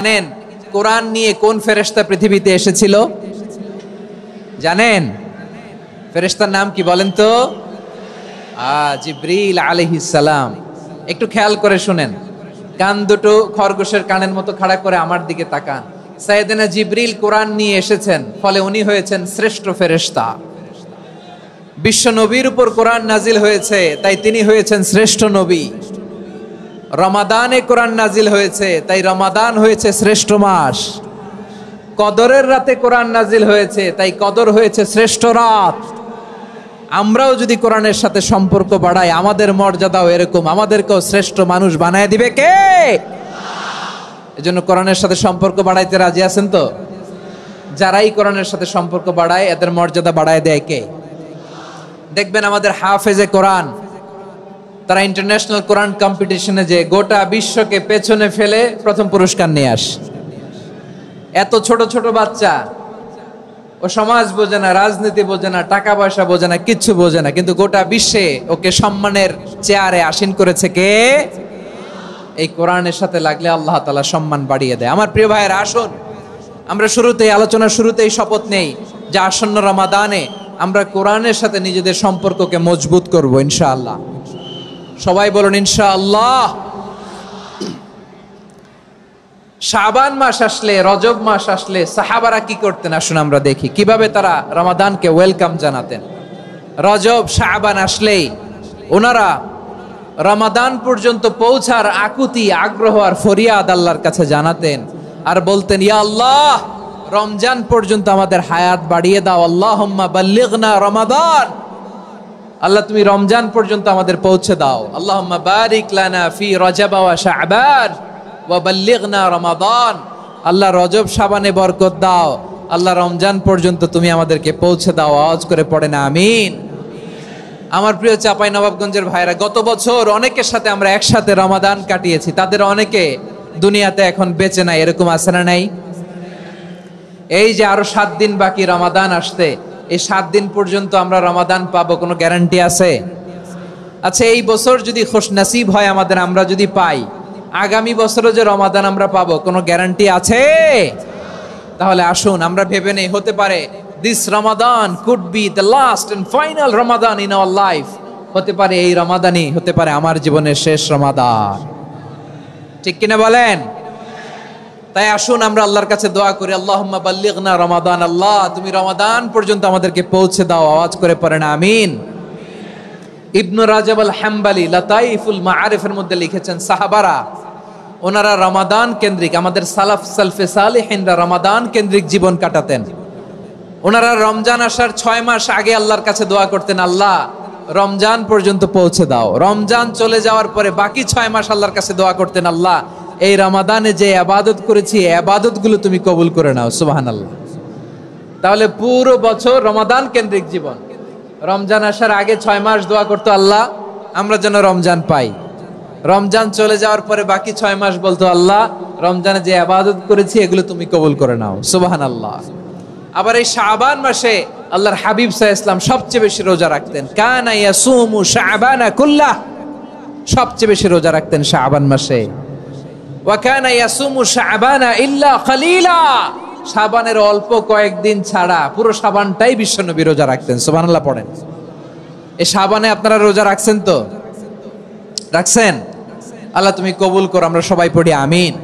জানেন কোরআন নিয়ে কোন ফেরেশতা পৃথিবীতে এসেছিল? জানেন ফেরেশতার নাম কি বলেন তো? জিবরিল আলাইহিস সালাম। একটু খেয়াল করে শুনেন, কান দুটো খরগোশের কানের মতো খাড়া করে আমার দিকে তাকান। সাইয়েদনা জিবরিল কোরআন নিয়ে এসেছেন, ফলে উনি হয়েছেন শ্রেষ্ঠ ফেরেশতা। বিশ্ব নবীর উপর কোরআন নাজিল হয়েছে, তাই তিনি হয়েছেন শ্রেষ্ঠ নবী। রমাদানে কোরআন নাজিল হয়েছে, তাই রমাদান হয়েছে শ্রেষ্ঠ মাস। কদরের রাতে কোরআন নাজিল হয়েছে, তাই কদর হয়েছে শ্রেষ্ঠ রাত। আমরাও যদি কোরআনের সাথে সম্পর্ক বাড়াই, আমাদের মর্যাদাও এরকম, আমাদেরকেও শ্রেষ্ঠ মানুষ বানায় দিবে কে? এজন্য কোরআনের সাথে সম্পর্ক বাড়াইতে রাজি আছেন তো? যারাই কোরআনের সাথে সম্পর্ক বাড়ায় এদের মর্যাদা বাড়ায় দেয় কে? দেখবেন আমাদের হাফেজে কোরআন, তারা ইন্টারন্যাশনাল কোরআন কম্পিটিশনে যে গোটা বিশ্বকে পেছনে ফেলে প্রথম পুরস্কার নিয়ে আসে। এত ছোট ছোট বাচ্চা, ও সমাজ বোঝে না, রাজনীতি বোঝে না, টাকা পয়সা বোঝে না, কিচ্ছু বোঝে না, কিন্তু গোটা বিশ্বে ওকে সম্মানের চেয়ারে আসীন করেছে কে? এই কোরআনের সাথে লাগলে আল্লাহ তাআলা সম্মান বাড়িয়ে দেয়। আমার প্রিয় ভাইয়েরা, আসুন আমরা শুরুতেই, আলোচনার শুরুতেই শপথ নেই যে আসন্ন রমাদানে আমরা কোরআনের সাথে নিজেদের সম্পর্ককে মজবুত করব ইনশাআল্লাহ। সবাই বলুন ইনশাআল্লাহ। শাবান মাস আসলে, রজব মাস আসলে সাহাবারা কি করতেন আসুন আমরা দেখি কিভাবে তারা রমাদানকে ওয়েলকাম জানাতেন। রজব শাবান আসলেই ওনারা রমাদান পর্যন্ত পৌঁছার আকুতি, আগ্রহ আর ফরিয়াদ আল্লাহর কাছে জানাতেন আর বলতেন, ইয়া আল্লাহ, রমজান পর্যন্ত আমাদের হায়াত বাড়িয়ে দাও। আল্লাহুম্মা বাল্লিগনা রমাদান, আল্লাহ তুমি রমজান পর্যন্ত আমাদের পৌঁছে দাও। আল্লাহুম্মা বারিক লানা ফি রজব ওয়া শাবান ওয়া বাল্লিগনা রমাদান, আল্লাহ রজব শাবানে বরকত দাও, আল্লাহ রমজান পর্যন্ত তুমি আমাদেরকে পৌঁছে দাও। আওয়াজ করে পড়েন আমিন। আমার প্রিয় চাঁপাইনবাবগঞ্জের ভাইরা, গত বছর অনেকের সাথে আমরা একসাথে রমাদান কাটিয়েছি, তাদের অনেকে দুনিয়াতে এখন বেঁচে নাই, এরকম আছে না নাই? এই যে আরো 7 দিন বাকি রমাদান আসতে, এই 7 দিন পর্যন্ত আমরা রমাদান পাবো, কোনো গ্যারান্টি আছে? আচ্ছা, এই বছর যদি খুশনসিব হয় আমাদের, আমরা যদি পাই, আগামী বছরও যে রমাদান আমরা পাবো, কোনো গ্যারান্টি আছে? তাহলে আসুন আমরা ভেবে নেই, হতে পারে this Ramadan could be the last and final Ramadan in our life. হতে পারে এই রমাদানই হতে পারে আমার জীবনের শেষ রমাদান। ঠিক কিনা বলেন? তাই আসুন আমরা আল্লাহর কাছে দোয়া করি, আল্লাহুম্মা বাল্লিগনা রমাদান, আল্লাহ তুমি রমাদান পর্যন্ত আমাদেরকে পৌঁছে দাও। আওয়াজ করে পড়েন আমিন। ইবনু রাজব আল হাম্বলি লাতাইফুল মাআরিফের মধ্যে লিখেছেন, সাহাবারা ওনারা রমাদান কেন্দ্রিক, আমাদের সালাফ সালফে সালেহিনরা রমাদান কেন্দ্রিক জীবন কাটাতেন। ওনারা রমজান আসার 6 মাস আগে আল্লাহর কাছে দোয়া করতেন, আল্লাহ রমজান পর্যন্ত পৌঁছে দাও। রমজান চলে যাওয়ার পরে বাকি 6 মাস আল্লাহর কাছে দোয়া করতেন, আল্লাহ এই রমাদানে যে ইবাদত করেছি, ইবাদত গুলো তুমি কবুল করে নাও। সুবহানাল্লাহ। তাহলে পুরো বছর রমাদান কেন্দ্রিক জীবন। রমজান আসার আগে 6 মাস দোয়া করতো, আল্লাহ আমরা যেন রমজান পাই। রমজান চলে যাওয়ার পরে বাকি 6 মাস বলতো, আল্লাহ রমজানে যে ইবাদত করেছি এগুলো তুমি কবুল করে নাও। সুবহানাল্লাহ। আবার এই শাবান মাসে আল্লাহর হাবিব সাল্লাল্লাহু আলাইহি ওয়াসাল্লাম সবচেয়ে বেশি রোজা রাখতেন। কানা ইয়াসুমু শাবানা কুল্লাহ, সবচেয়ে বেশি রোজা রাখতেন শাবান মাসে। ওয়া কানা ইয়াসুমু শাবানা ইল্লা কালিলা, শাবানের অল্প কয়েকদিন ছাড়া পুরো শাবানটাই বিশ্বনবী রোজা রাখতেন। সুবহানাল্লাহ পড়েন। এই শাবানে আপনারা রোজা রাখছেন তো? রাখছেন? আল্লাহ তুমি কবুল করো, আমরা সবাই পড়ি আমিন।